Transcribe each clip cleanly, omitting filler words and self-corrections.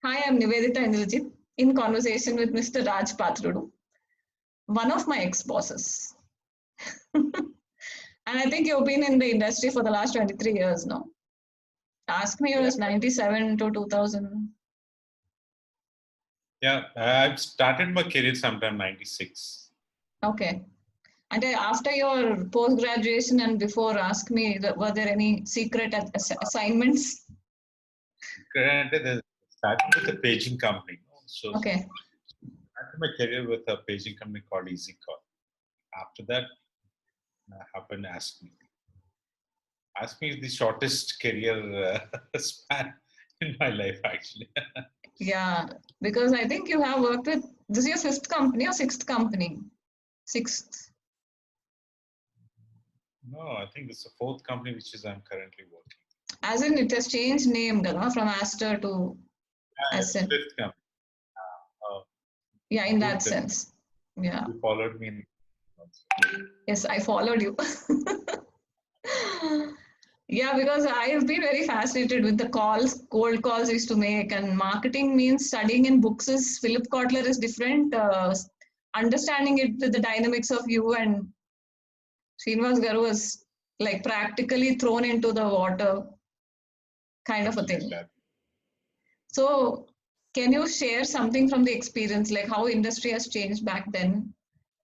Hi, I'm Niveditha.indrajit in conversation with Mr. Raj Patrudu, one of my ex-bosses. And I think you've been in the industry for the last 23 years now. Ask me, it Yeah, was 97 to 2000. yeah. I've started my career sometime 96. Okay. And after your post-graduation and before, ask me, were there any secret assignments? Granted, I started with a paging company. So Okay. I started my career with a paging company called Easy Call. After that, happened Ask Me. Ask Me is the shortest career span in my life, actually. Yeah. Because I think you have worked with, this is your fifth company or sixth company? Sixth. No, I think it's the fourth company which is I'm currently working. As in, it has changed name, from Aster to It's Ascend. fifth company. Uh, Yeah, in good that that sense. Yeah. you followed me. Yes, I followed you. Yeah, because I've been very fascinated with the calls, cold calls I used to make, and marketing means studying in books is Philip Kotler is different. Understanding it with the dynamics of you and Srinivas Garu was like practically thrown into the water kind of a thing. Absolutely. So, can you share something from the experience, like how industry has changed back then?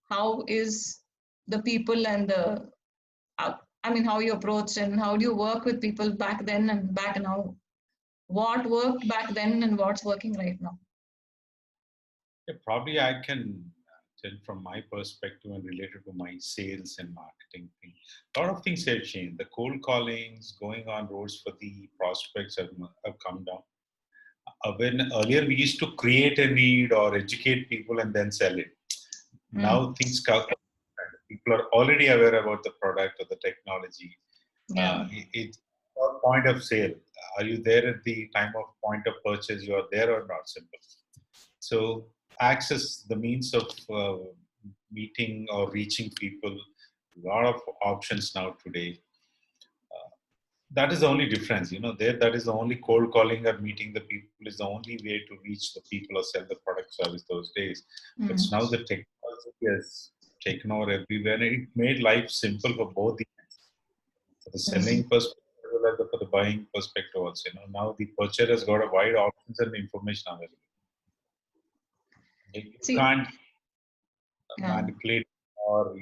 How is the people and the, how you approach and how do you work with people back then and back now? What worked back then and what's working right now? Yeah, probably I can tell from my perspective and related to my sales and marketing thing. A lot of things have changed. The cold callings, going on roads for the prospects have come down. When earlier we used to create a need or educate people and then sell it. Mm, Now things come. People are already aware about the product or the technology. yeah. It's or point of sale. Are you there at the time of point of purchase? You are there or not? Simple. So access the means of meeting or reaching people. A lot of options now today. That is the only difference. There that is the only cold calling or meeting the people is the only way to reach the people or sell the product service those days. But Mm, now the technology has taken over everywhere, and it made life simple for both the ends. For the selling mm. perspective as well as for the buying perspective also. Now the purchaser has got a wide options and information available. You See, can't yeah, manipulate or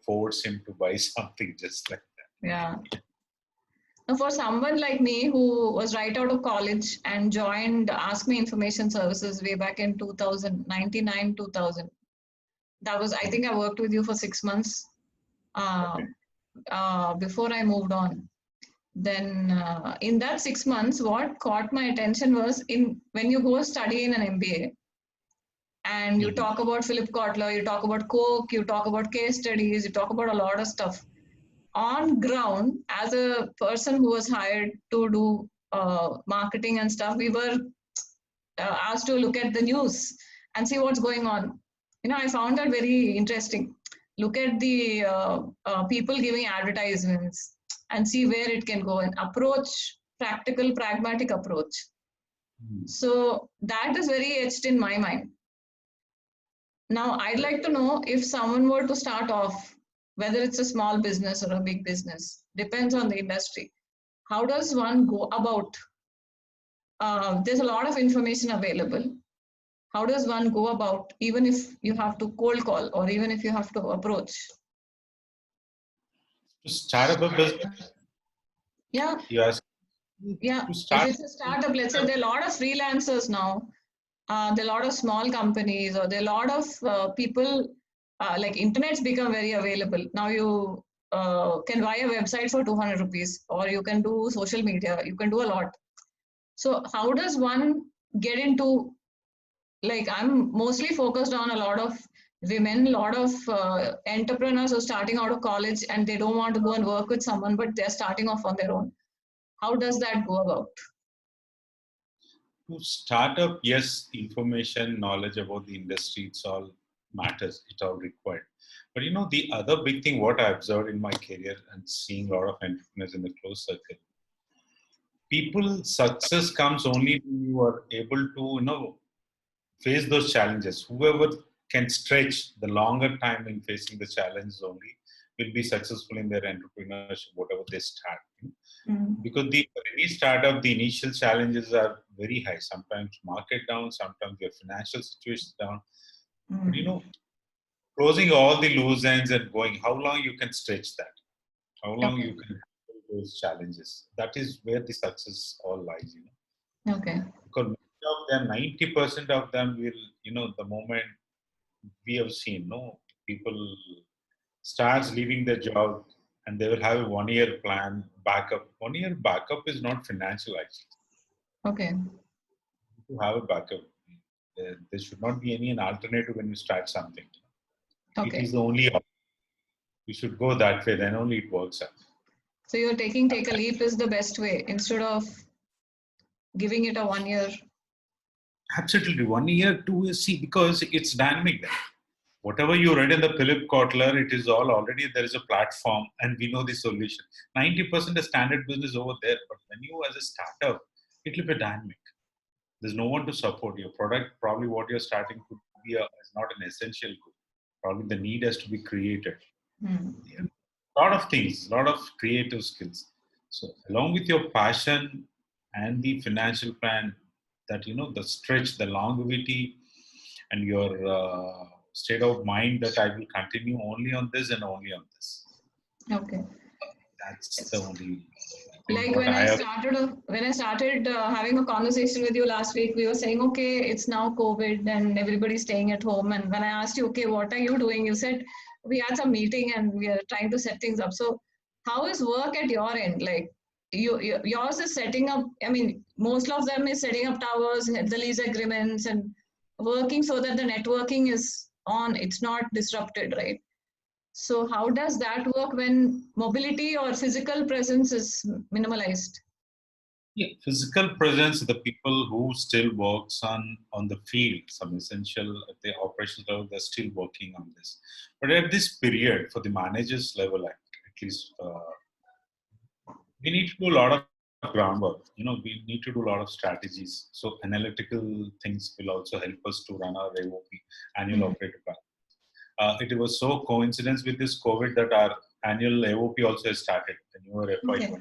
force him to buy something just like that. yeah. Now, for someone like me who was right out of college and joined Ask Me Information Services way back in 2099, 2000, that was, I think I worked with you for 6 months uh, Okay. before I moved on. Then in that 6 months, what caught my attention was in when you go study in an MBA and you Mhm. talk about Philip Kotler, you talk about Coke, you talk about case studies, you talk about a lot of stuff. On ground, as a person who was hired to do marketing and stuff, we were asked to look at the news and see what's going on. I found that very interesting. Look at the people giving advertisements and see where it can go and approach practical, pragmatic approach. Mhm. So that is very etched in my mind. Now, I'd like to know if someone were to start off, whether it's a small business or a big business, depends on the industry. How does one go about? There's a lot of information available. How does one go about, even if you have to cold call or even if you have to approach? To start up a business, Yeah, you ask yeah. to If start. it's a startup, let's say there are a lot of freelancers now. There are a lot of small companies, or there are a lot of people. Like internet's become very available now. You can buy a website for 200 rupees, or you can do social media. You can do a lot. So how does one get into, like, I'm mostly focused on a lot of women, a lot of entrepreneurs who are starting out of college and they don't want to go and work with someone, but they're starting off on their own. How does that go about? To start up, yes, information, knowledge about the industry, it's all matters. It's all required. But the other big thing, what I observed in my career and seeing a lot of entrepreneurs in the close circle, people success comes only when you are able to face those challenges. Whoever can stretch the longer time in facing the challenges only will be successful in their entrepreneurship, whatever they start. Because for any startup, the initial challenges are very high. Sometimes market down, sometimes your financial situation down. But closing all the loose ends and going, how long you can stretch that? How long you can handle those challenges? That is where the success all lies. Okay. Because most of them, 90% of them will, the moment we have seen, people starts leaving their job and they will have a 1 year plan backup. 1 year backup is not financial actually. Okay. To have a backup, there should not be any an alternative when you start something. It Okay. is the only option. You should go that way, then only it works out. So you're take a leap is the best way instead of giving it a 1 year. Absolutely. 1 year, 2 years, see, because it's dynamic then. Whatever you read in the Philip Kotler, it is all already, there is a platform and we know the solution. 90% of standard business over there. But when you as a startup, it will be dynamic. There's no one to support your product. Probably what you're starting could be is not an essential good. Probably the need has to be created. Yeah. A lot of things, a lot of creative skills. So along with your passion and the financial plan, that the stretch, the longevity, and your state of mind that I will continue only on this and only on this. Okay. That's the only thing Like what I have. when I started having a conversation with you last week, we were saying, okay, it's now COVID and everybody's staying at home. And when I asked you, okay, what are you doing? You said we had some meeting and we are trying to set things up. So how is work at your end? Like yours is setting up. I mean, most of them is setting up towers, the lease agreements, and working so that the networking is on. It's not disrupted, right? So how does that work when mobility or physical presence is minimalized? Yeah, physical presence, the people who still works on the field, some essential at the operations level, they're still working on this. But at this period, for the managers level, at least, we need to do a lot of groundwork. We need to do a lot of strategies. So analytical things will also help us to run our AOP, annual operating plan. It was so coincidence with this COVID that our annual AOP also has started, the newer FY21.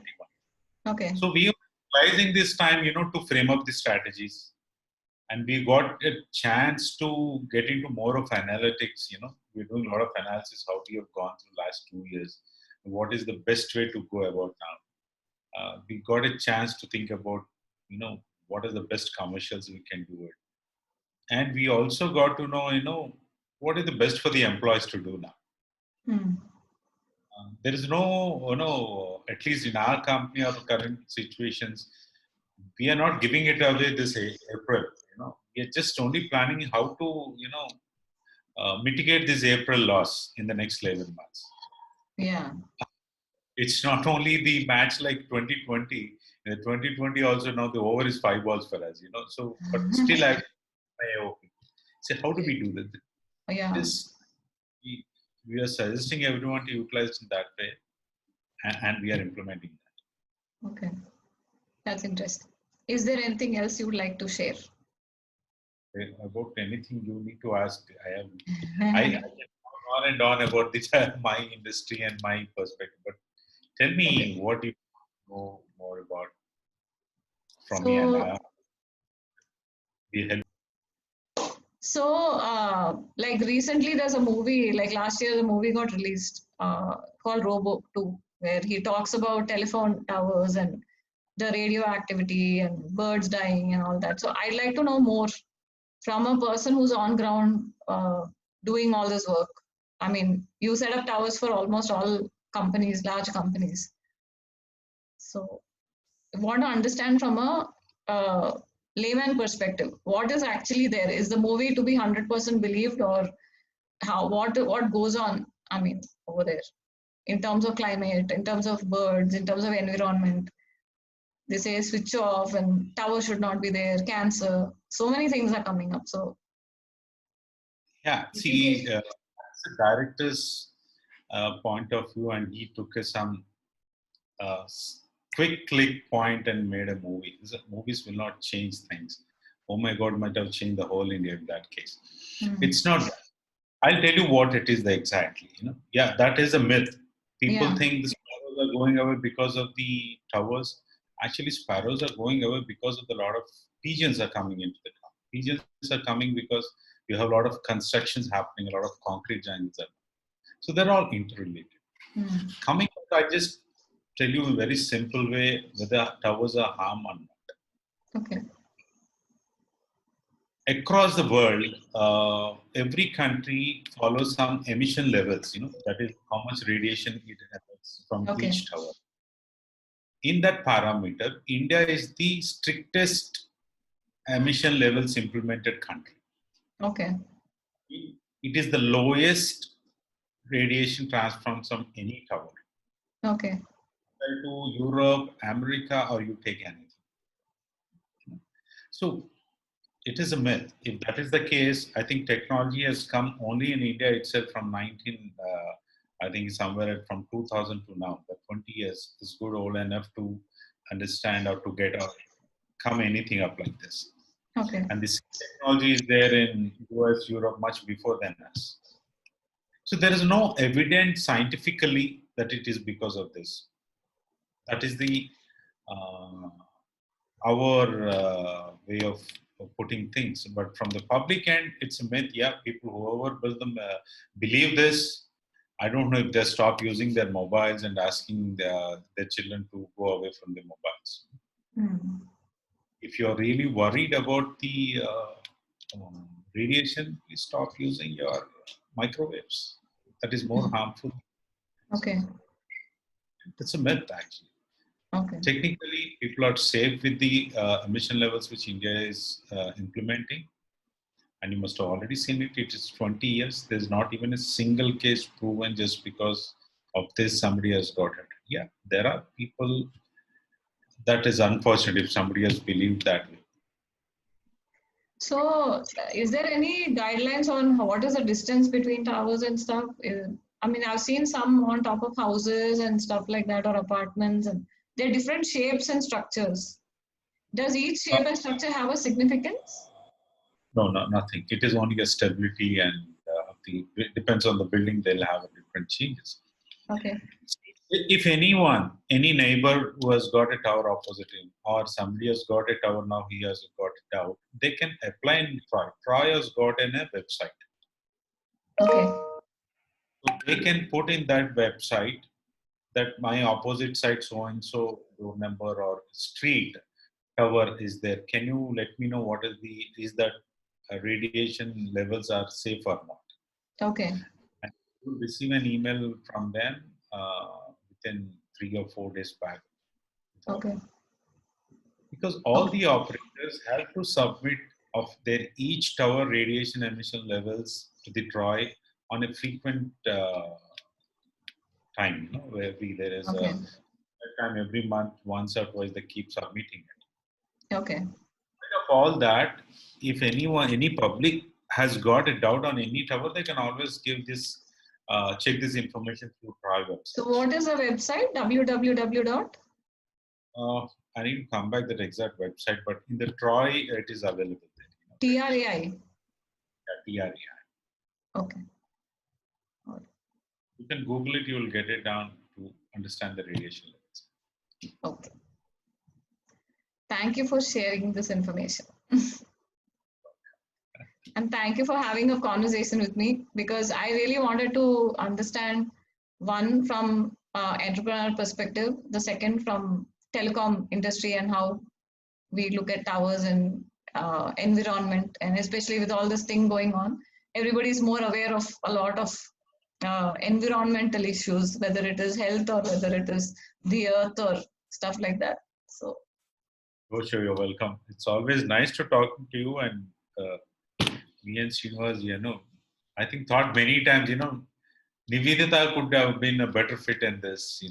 Okay. So we are utilizing this time, to frame up the strategies. And we got a chance to get into more of analytics. We're doing a lot of analysis, how we have gone through last 2 years. What is the best way to go about now? We got a chance to think about, what is the best commercials we can do it. And we also got to know, what is the best for the employees to do now. There is no, at least in our company or current situations, we are not giving it away this April. We are just only planning how to, mitigate this April loss in the next 11 months. Yeah. It's not only the match like 2020. In 2020 also now the over is 5 balls for us. So, but still I AOP. So how do we do that? Yeah. This we are suggesting everyone to utilize in that way, and we are implementing that. Okay, that's interesting. Is there anything else you would like to share? About anything you need to ask, I can talk on and on about this, my industry and my perspective. But tell me what you know more about from me, and we help. So, like recently, there's a movie. Like last year, the movie got released called Robo 2, where he talks about telephone towers and the radioactivity and birds dying and all that. So, I'd like to know more from a person who's on ground doing all this work. I mean, you set up towers for almost all companies, large companies. So, I want to understand from a layman perspective, what is actually there? Is the movie to be 100% believed, or what goes on? I mean, over there in terms of climate, in terms of birds, in terms of environment. They say switch off and tower should not be there. Cancer. So many things are coming up. So yeah, see, that's the director's point of view, and he took some quick click point and made a movie. Movies will not change things. Oh my God, might have changed the whole India in that case. It's not. I'll tell you what it is exactly. Yeah, that is a myth. People Yeah. think the sparrows are going away because of the towers. Actually, sparrows are going away because of a lot of pigeons are coming into the town. Pigeons are coming because you have a lot of constructions happening, a lot of concrete jungles. So they're all interrelated. Coming back, I just tell you in a very simple way whether towers are harm or not. Okay. Across the world, every country follows some emission levels, that is how much radiation it emits from Okay. each tower. In that parameter, India is the strictest emission levels implemented country. Okay. It is the lowest radiation transfer from any tower. Okay. Compared to Europe, America, or you take anything. So it is a myth. If that is the case, I think technology has come only in India itself from I think somewhere from 2000 to now. That 20 years is good old enough to understand or to get or come anything up like this. Okay. And this technology is there in US, Europe much before than us. So there is no evidence scientifically that it is because of this. That is the uh, our way of putting things. But from the public end, it's a myth. Yeah, people whoever build them believe this. I don't know if they stop using their mobiles and asking their children to go away from their mobiles. If you're really worried about the radiation, please stop using your microwaves. That is more harmful. Okay. It's a myth, actually. Okay. Technically, people are safe with the emission levels which India is implementing. And you must have already seen it. It is 20 years. There's not even a single case proven just because of this somebody has got it. Yeah, there are people that is unfortunate if somebody has believed that way. So, is there any guidelines on what is the distance between towers and stuff? I mean, I've seen some on top of houses and stuff like that, or apartments, and they're different shapes and structures. Does each shape and structure have a significance? No, nothing. It is only a stability and it depends on the building. They'll have different changes. Okay. If anyone, any neighbor who has got a tower opposite him, or somebody has got a tower now, he has got it out, they can apply in Troy. Troy has got in a website. Okay. So they can put in that website that my opposite side so and so door number or street tower is there. Can you let me know what is that radiation levels are safe or not? Okay. And you will receive an email from them within 3 or 4 days back. Okay. Because all the operators have to submit of their each tower radiation emission levels to the TROI on a frequent time, where there is Okay. a time every month, once or twice they keep submitting it. Okay. Of all that, if any public has got a doubt on any tower, they can always give this, check this information through TROI website. So, what is the website? www dot? I need to come back that exact website, but in the TROI it is available there. TRAI. Yeah, TRAI. Okay. You can Google it, you will get it down to understand the radiation levels. Okay. Thank you for sharing this information. And thank you for having a conversation with me, because I really wanted to understand, one from entrepreneurial perspective, the second from telecom industry and how we look at towers and environment, and especially with all this thing going on, everybody is more aware of a lot of environmental issues, whether it is health or whether it is the earth or stuff like that. So, Oh, sure, you're welcome. It's always nice to talk to you, and me and Srinivas, I think thought many times, Niveditha could have been a better fit in this,